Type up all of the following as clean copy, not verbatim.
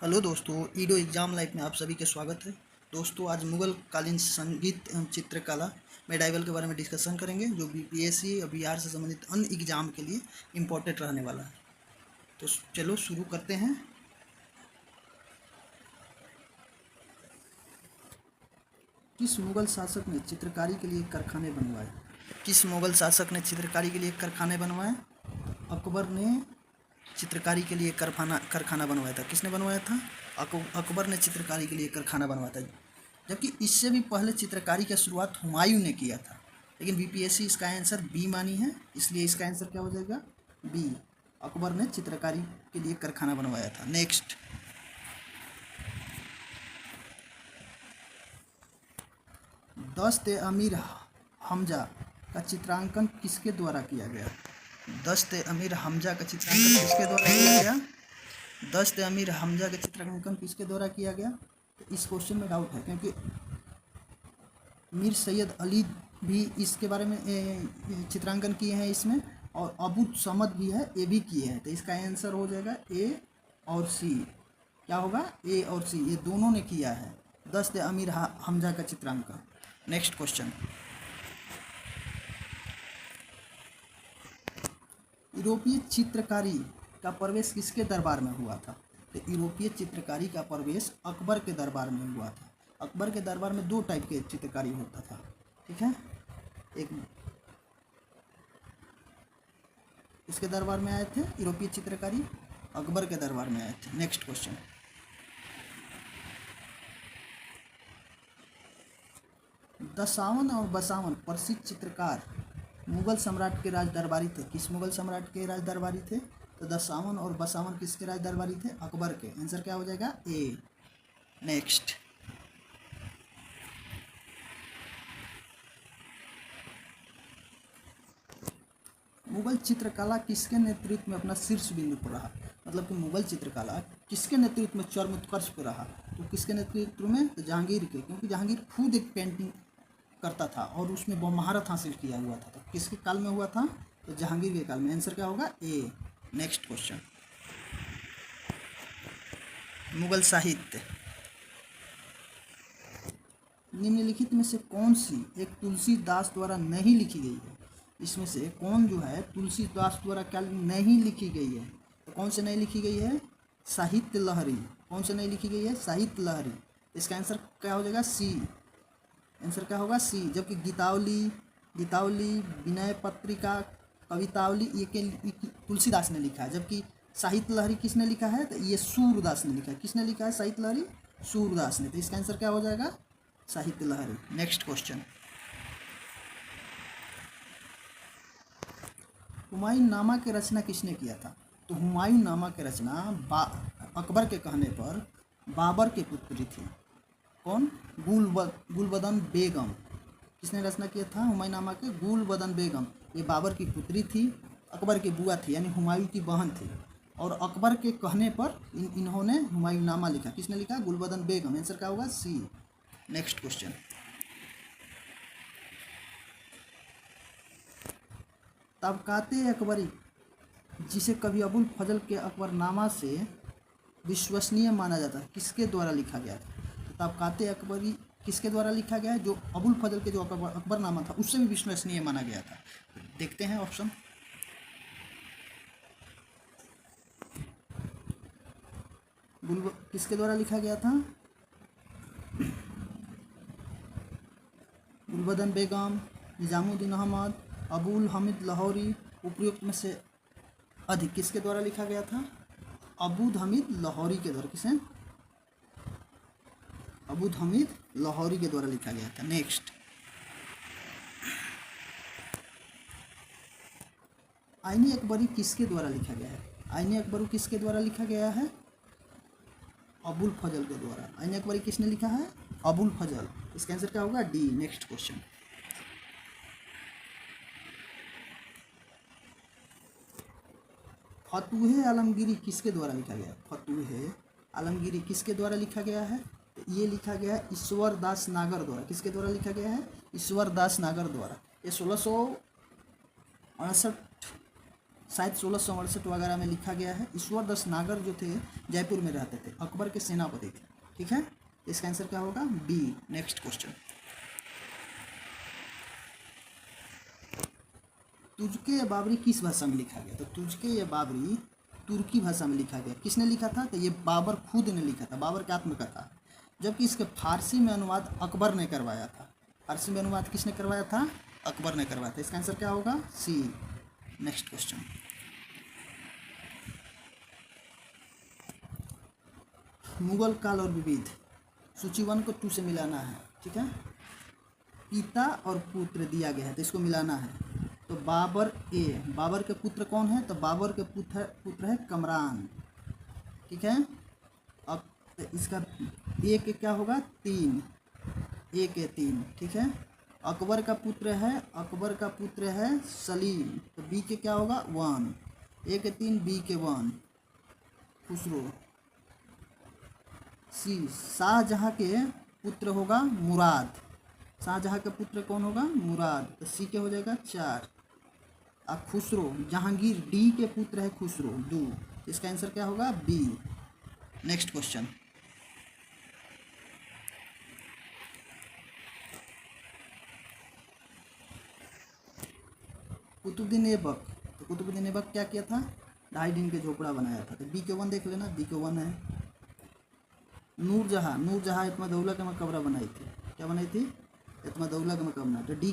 Hello दोस्तों, ईडो exam life में आप सभी का स्वागत है। दोस्तों, आज मुगल कालीन संगीत एवं चित्रकला मेडाइवल के बारे में डिस्कशन करेंगे, जो बीपीएससी और बिहार से संबंधित अन्य एग्जाम के लिए इम्पोर्टेंट रहने वाला है। तो चलो शुरू करते हैं। किस मुगल शासक ने चित्रकारी के लिए कारखाने बनवाए? किस मुगल शासक ने चित्रकारी के लिए कारखाने बनवाए? अकबर ने चित्रकारी के लिए कारखाना बनवाया था। किसने बनवाया था? अकबर ने चित्रकारी के लिए कारखाना बनवाया था। जबकि इससे भी पहले चित्रकारी की शुरुआत हुमायूं ने किया था। लेकिन बीपीएससी इसका आंसर बी मानी है, इसलिए इसका आंसर क्या हो जाएगा? बी। अकबर ने चित्रकारी के लिए कारखाना बनवाया था। नेक्स्ट, दस्त अमीर हमजा का चित्रांकन किसके द्वारा किया गया? दस्त अमीर हमजा का चित्रांकन किसके द्वारा किया गया? दस्त अमीर हमजा का चित्रांकन किसके द्वारा किया गया? तो इस क्वेश्चन में डाउट है, क्योंकि मीर सैयद अली भी इसके बारे में चित्रांकन किए हैं इसमें, और अबू समद भी है, ये भी किए हैं। तो इसका आंसर हो जाएगा ए और सी। क्या होगा? ए और सी, ये दोनों ने किया है दस्त अमीर हमजा का चित्रांकन। नेक्स्ट क्वेश्चन, यूरोपीय चित्रकारी का प्रवेश किसके दरबार में हुआ था? तो यूरोपीय चित्रकारी का प्रवेश अकबर के दरबार में हुआ था। अकबर के दरबार में दो टाइप के चित्रकारी होता था, ठीक है। एक इसके दरबार में आए थे यूरोपीय चित्रकारी, अकबर के दरबार में आए थे। नेक्स्ट क्वेश्चन, दशावन और बसावन प्रसिद्ध चित्रकार मुगल सम्राट के राज दरबारी थे। किस मुगल सम्राट के राज दरबारी थे? तो दशावन और बसावन किसके राज दरबारी थे? अकबर के। आंसर क्या हो जाएगा? ए। नेक्स्ट, मुगल चित्रकला किसके नेतृत्व में अपना शीर्ष बिंदु पर रहा? मतलब कि मुगल चित्रकला किसके नेतृत्व में चरम उत्कर्ष पर रहा? तो किसके नेतृत्व में? तो जहांगीर के, क्योंकि जहांगीर खुद एक पेंटिंग करता था और उसमें बहुत महारत हासिल किया हुआ था। तो किसके काल में हुआ था? तो जहांगीर के काल में। आंसर क्या होगा? ए। नेक्स्ट क्वेश्चन, मुगल साहित्य निम्नलिखित में से कौन सी एक तुलसीदास द्वारा नहीं लिखी गई है? इसमें से कौन जो है तुलसीदास द्वारा क्या नहीं लिखी गई है? तो कौन से नहीं लिखी गई है? साहित्य लहरी। कौन से नहीं लिखी गई है? साहित्य लहरी। इसका आंसर क्या हो जाएगा? सी। आंसर क्या होगा? सी। जबकि गीतावली, विनय पत्रिका, कवितावली ये तुलसीदास ने लिखा है। जबकि साहित्य लहरी किसने लिखा है? तो ये सूरदास ने लिखा है। किसने लिखा है साहित्य लहरी? सूरदास ने। तो इसका आंसर क्या हो जाएगा? साहित्य लहरी। नेक्स्ट क्वेश्चन, हुमायूं नामा की रचना किसने किया था? तो हुमायूं नामा की रचना अकबर के कहने पर बाबर की पुत्री थी। कौन? गुलबदन बेगम। किसने रचना किया था हुमायूं नामा के? गुलबदन बेगम। ये बाबर की पुत्री थी, अकबर की बुआ थी, यानी हुमायूं की बहन थी। और अकबर के कहने पर इन्होंने हुमायूं नामा लिखा। किसने लिखा? गुलबदन बेगम। आंसर क्या होगा? सी। नेक्स्ट क्वेश्चन, तबकाते अकबरी जिसे कवि अबुल फजल के अकबरनामा से विश्वसनीय माना जाता है, किसके द्वारा लिखा गया था? तो तबकाते अकबरी किसके द्वारा लिखा गया है? जो अबुल फजल के जो अकबरनामा था उससे भी विश्वसनीय माना गया था। देखते हैं ऑप्शन, किसके द्वारा लिखा गया था? गुलबदन बेगम, निजामुद्दीन अहमद, अबुल हमीद लाहौरी। उपयुक्त में से अधिक किसके द्वारा लिखा गया था? अबूद हमीद लाहौरी के द्वारा। किसे? अबूद हमीद लाहौरी के द्वारा लिखा गया था। नेक्स्ट, आईनी अकबरी किसके द्वारा लिखा गया है? आईनी अकबरी किसके द्वारा लिखा गया है? अबुल फजल के द्वारा। आईनी अकबरी किसने लिखा है? अबुल फजल। इसका आंसर क्या होगा? डी। नेक्स्ट क्वेश्चन, फतुहे आलमगीरी किसके द्वारा लिखा गया? फतुहे आलमगीरी किसके द्वारा लिखा गया है? ये लिखा गया है ईश्वर दास नागर द्वारा। किसके द्वारा लिखा गया है? ईश्वर दास नागर द्वारा। ये 1669 शायद 1668 वगैरह में लिखा गया है। ईश्वर दस नागर जो थे जयपुर में रहते थे, अकबर के सेनापति थे। ठीक है, इसका आंसर क्या होगा? बी। नेक्स्ट क्वेश्चन, तुर्की या बाबरी किस भाषा में लिखा गया? तो तुर्की या बाबरी तुर्की भाषा में लिखा गया। किसने लिखा था? तो ये बाबर खुद ने लिखा था, बाबर की आत्मकथा। जबकि इसके फारसी में अनुवाद अकबर ने करवाया था। फारसी में अनुवाद किसने करवाया था? अकबर ने करवाया था। इसका आंसर क्या होगा? सी। नेक्स्ट क्वेश्चन, मुगल काल और विविध, सूची 1 को 2 से मिलाना है। ठीक है, पिता और पुत्र दिया गया है तो इसको मिलाना है। तो बाबर ए, बाबर के पुत्र कौन है? तो बाबर के पुत्र है कमरान। ठीक है, अब तो इसका ए के क्या होगा? 3, ए के 3। ठीक है, अकबर का पुत्र है सलीम, तो बी के क्या होगा? 1। ए के 3, बी के 1। खुसरो। सी, शाहजहाँ के पुत्र होगा मुराद। शाहजहाँ के पुत्र कौन होगा? मुराद, तो सी के हो जाएगा 4। अब खुसरो, जहांगीर डी के पुत्र है खुसरो 2। इसका आंसर क्या होगा? B. Next question, Qutubuddin Aibak. तो कुतुबुद्दीन ऐबक क्या किया था? 2.5 दिन के झोपड़ा बनाया था। तो बी के 1 देख लेना, बी के 1 है। नूरजहाँ इत्मादौला के मकबरा बनाई थी। क्या बनाई थी? इत्मादौला का मकबरा। तो डी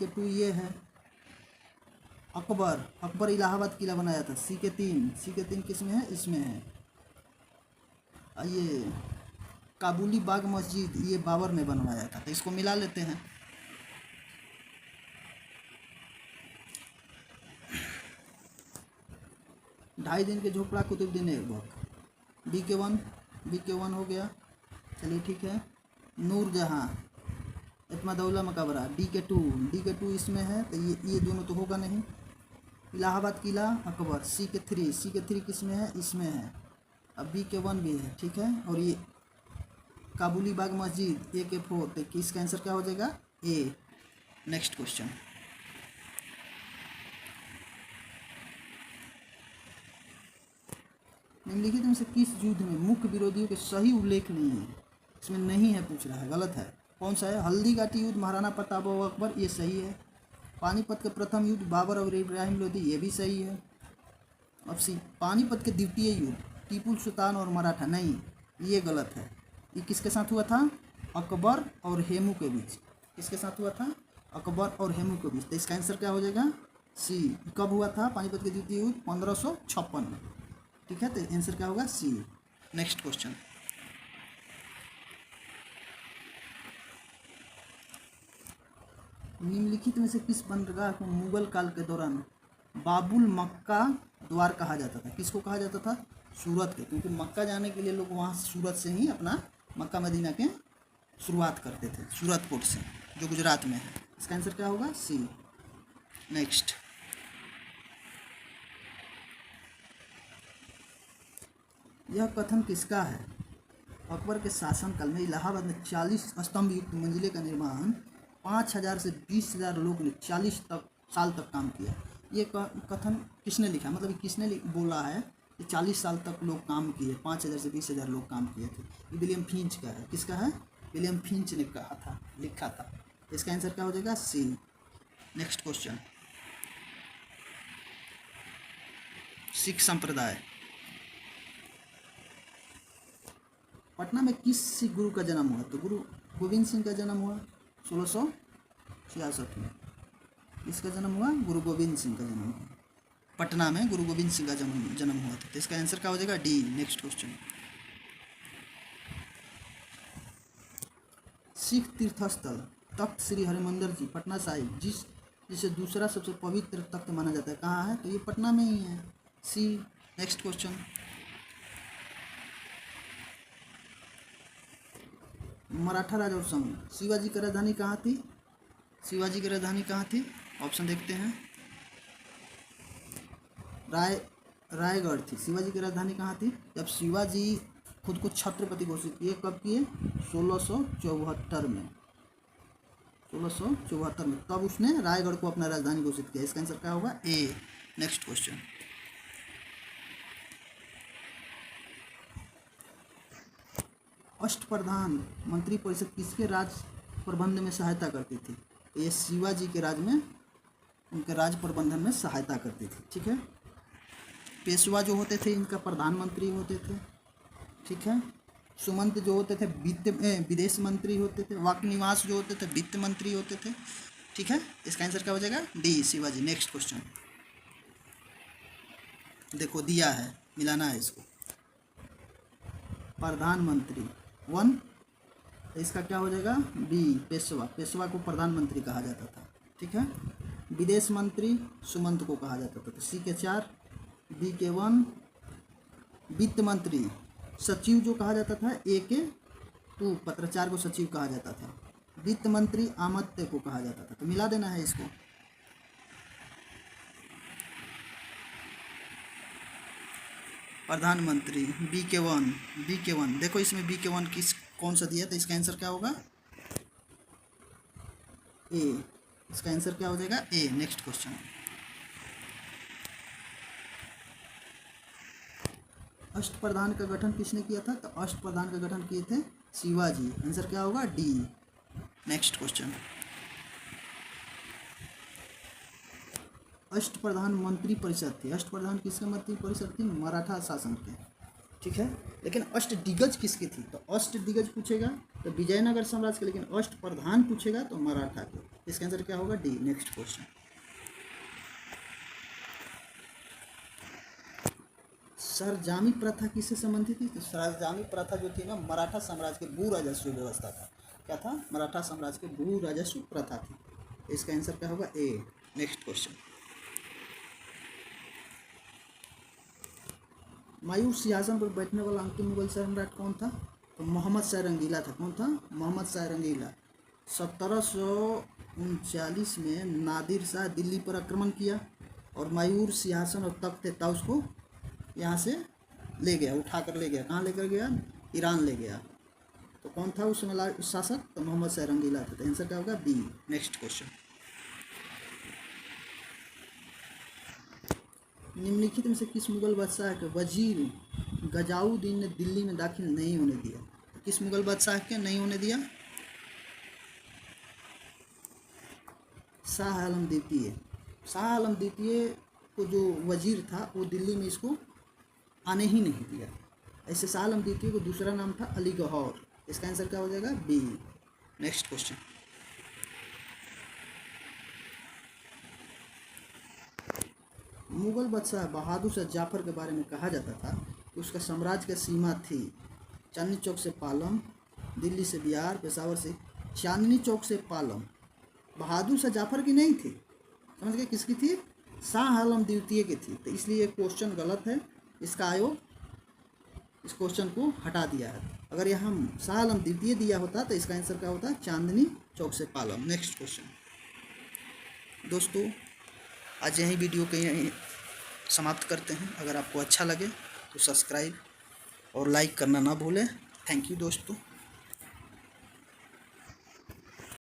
के 2 ये है। अकबर इलाहाबाद किला बनाया था। सी के 3 किस में है? इसमें है। ये काबुली बाग मस्जिद ये बाबर ने बनवाया था, तो इसको मिला लेते हैं। ढाई दिन के झोपड़ा कुतुबुद्दीन ऐबक, बी के 1 हो गया। चलिए ठीक है, नूरजहाँ इत्मादौला मकबरा डी के 2 इसमें है, तो ये दोनों तो होगा नहीं। इलाहाबाद किला अकबर सी के 3 किस में है? इसमें है। अब बी के 1 भी है। ठीक है, और ये काबुली बाग मस्जिद ए के 4, तो इसका आंसर क्या हो जाएगा? ए। नेक्स्ट क्वेश्चन, निम्नलिखित में से किस युद्ध में मुख्य विरोधियों के सही उल्लेख नहीं है? इसमें नहीं है, पूछ रहा है, गलत है। कौन सा है? हल्दी घाटी युद्ध महाराणा प्रताप और अकबर, ये सही है। पानीपत के प्रथम युद्ध बाबर और इब्राहिम लोधी, ये भी सही है। अब सी, पानीपत के द्वितीय युद्ध टीपू सुल्तान और मराठा, नहीं, ये गलत है। ये किसके साथ हुआ था? अकबर और हेमू के बीच। किसके साथ हुआ था? अकबर और हेमू के बीच। तो इसका आंसर क्या हो जाएगा? सी। कब हुआ था पानीपत के द्वितीय युद्ध? 1556 में। ठीक है, तो आंसर क्या होगा? सी। नेक्स्ट क्वेश्चन, निम्नलिखित में से किस बंदरगाह को मुगल काल के दौरान बाबुल मक्का द्वार कहा जाता था? किसको कहा जाता था? सूरत के, क्योंकि मक्का जाने के लिए लोग वहाँ सूरत से ही अपना मक्का मदीना के शुरुआत करते थे, सूरत पोर्ट से, जो गुजरात में है। इसका आंसर क्या होगा? सी। नेक्स्ट, यह कथन किसका है? अकबर के शासनकाल में इलाहाबाद में 40 स्तंभ युक्त मंजिले का निर्माण 5000 से 20,000 लोगों ने 40 साल तक काम किया। ये कथन किसने लिखा? मतलब किसने बोला है कि 40 साल तक लोग काम किए, 5000 से 20,000 लोग काम किए थे? ये विलियम फिंच का है। किसका है? विलियम फिंच ने कहा था, लिखा था। इसका आंसर क्या हो जाएगा? सी। नेक्स्ट क्वेश्चन, सिख संप्रदाय। पटना में किस सिख गुरु का जन्म हुआ? तो गुरु गोविंद सिंह का जन्म हुआ 1666 में। इसका जन्म हुआ? गुरु गोविंद सिंह का जन्म हुआ। पटना में गुरु गोविंद सिंह का जन्म हुआ था। तो इसका आंसर क्या हो जाएगा? डी। नेक्स्ट क्वेश्चन, सिख तीर्थस्थल तख्त श्री हरिमंदिर जी पटना साहिब, जिसे दूसरा सबसे पवित्र तख्त माना जाता है, कहाँ है? तो ये पटना में ही है। सी। नेक्स्ट क्वेश्चन, मराठा राजवंश संघ, शिवाजी की राजधानी कहाँ थी? शिवाजी की राजधानी कहाँ थी? ऑप्शन देखते हैं। रायगढ़ थी। शिवाजी की राजधानी कहाँ थी? जब शिवाजी खुद को छत्रपति घोषित किए, कब किए? 1674 में। 1674 में, तब उसने रायगढ़ को अपना राजधानी घोषित किया। इसका आंसर क्या होगा? ए। नेक्स्ट क्वेश्चन, अष्टप्रधान मंत्री परिषद किसके राज प्रबंध में सहायता करती थी? ये शिवाजी के राज में, उनके राज प्रबंधन में सहायता करती थी। ठीक है, पेशवा जो होते थे इनका प्रधानमंत्री होते थे। ठीक है, सुमंत जो होते थे विदेश मंत्री होते थे। वाकनिवास जो होते थे वित्त मंत्री होते थे। ठीक है, इसका आंसर क्या हो जाएगा? डी, शिवाजी। नेक्स्ट क्वेश्चन, देखो दिया है, मिलाना है इसको। प्रधानमंत्री 1, तो इसका क्या हो जाएगा? बी, पेशवा। पेशवा को प्रधानमंत्री कहा जाता था। ठीक है, विदेश मंत्री सुमंत को कहा जाता था। तो सी के 4, बी के 1, वित्त मंत्री सचिव जो कहा जाता था, ए के 2, पत्राचार को सचिव कहा जाता था। वित्त मंत्री आमत्य को कहा जाता था। तो मिला देना है इसको। प्रधानमंत्री बी के 1, बी के 1, देखो इसमें बी के 1 किस कौन सा दिया? तो इसका आंसर क्या होगा? ए। इसका आंसर क्या हो जाएगा? ए। नेक्स्ट क्वेश्चन, अष्टप्रधान का गठन किसने किया था? तो अष्टप्रधान का गठन किए थे शिवाजी। आंसर क्या होगा? डी। नेक्स्ट क्वेश्चन, अष्टप्रधान मंत्री परिषद थी। अष्टप्रधान किसके मंत्री परिषद थी? मराठा शासन के। ठीक है, लेकिन अष्टदिग्गज किसकी थी? तो अष्टदिग्गज पूछेगा तो विजयनगर साम्राज्य के, लेकिन अष्टप्रधान पूछेगा तो मराठा के। इसका आंसर क्या होगा? डी। नेक्स्ट क्वेश्चन, सरजामी प्रथा किससे संबंधित थी? तो सरजामी प्रथा जो थी ना, मराठा साम्राज्य के भू राजस्व व्यवस्था था। क्या था? मराठा साम्राज्य के भू राजस्व प्रथा थी। इसका आंसर क्या होगा? ए। नेक्स्ट क्वेश्चन, मायूर सिंहासन पर बैठने वाला अंतिम मुगल सम्राट कौन था? तो मोहम्मद शाह रंगीला था। कौन था? मोहम्मद शाह रंगीला। 1739 में नादिर शाह दिल्ली पर आक्रमण किया और मायूर सिंहासन और तख्त था उसको यहाँ से ले गया, उठा कर ले गया। कहाँ लेकर गया? ईरान ले गया। तो कौन था उस समय शासक? तो मोहम्मद शाह रंगीला था। तो आंसर क्या होगा? बी। नेक्स्ट क्वेश्चन, निम्नलिखित में से किस मुगल बादशाह के वजीर गजाउद्दीन ने दिल्ली में दाखिल नहीं होने दिया? किस मुगल बादशाह के नहीं होने दिया? शाह आलम द्वितीय। शाह आलम द्वितीय को जो वजीर था वो दिल्ली में इसको आने ही नहीं दिया। ऐसे शाह आलम द्वितीय को दूसरा नाम था अली गौहर। इसका आंसर क्या हो जाएगा? बी। नेक्स्ट क्वेश्चन, मुगल बादशाह बहादुर शाह जाफर के बारे में कहा जाता था कि उसका साम्राज्य की सीमा थी चांदनी चौक से पालम, दिल्ली से बिहार, पेशावर से। चांदनी चौक से पालम बहादुर शाह जाफर की नहीं थी, समझ गए? किसकी थी? शाह आलम द्वितीय की थी। तो इसलिए ये क्वेश्चन गलत है। इसका आयोग इस क्वेश्चन को हटा दिया है। अगर यहाँ शाह आलम द्वितीय दिया होता तो इसका आंसर क्या होता? चांदनी चौक से पालम। नेक्स्ट क्वेश्चन, दोस्तों आज यही वीडियो को यहीं समाप्त करते हैं। अगर आपको अच्छा लगे तो सब्सक्राइब और लाइक करना ना भूलें। थैंक यू दोस्तों।